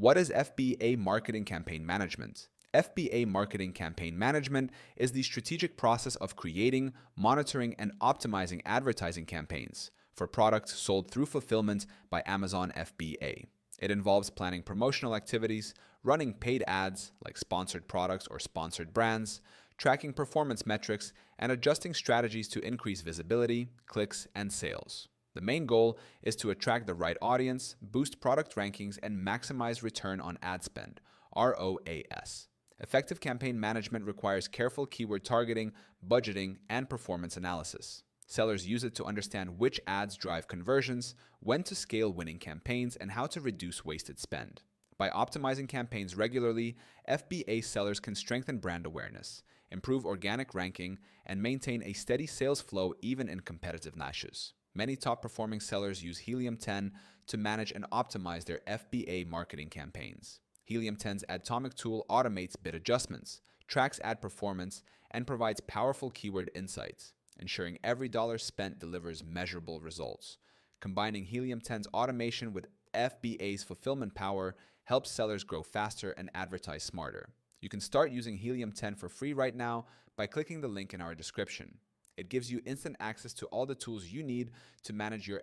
What is FBA marketing campaign management? FBA marketing campaign management is the strategic process of creating, monitoring, and optimizing advertising campaigns for products sold through fulfillment by Amazon FBA. It involves planning promotional activities, running paid ads like sponsored products or sponsored brands, tracking performance metrics, and adjusting strategies to increase visibility, clicks, and sales. The main goal is to attract the right audience, boost product rankings, and maximize return on ad spend, ROAS. Effective campaign management requires careful keyword targeting, budgeting, and performance analysis. Sellers use it to understand which ads drive conversions, when to scale winning campaigns, and how to reduce wasted spend. By optimizing campaigns regularly, FBA sellers can strengthen brand awareness, improve organic ranking, and maintain a steady sales flow even in competitive niches. Many top-performing sellers use Helium 10 to manage and optimize their FBA marketing campaigns. Helium 10's Atomic tool automates bid adjustments, tracks ad performance, and provides powerful keyword insights, ensuring every dollar spent delivers measurable results. Combining Helium 10's automation with FBA's fulfillment power helps sellers grow faster and advertise smarter. You can start using Helium 10 for free right now by clicking the link in our description. It gives you instant access to all the tools you need to manage your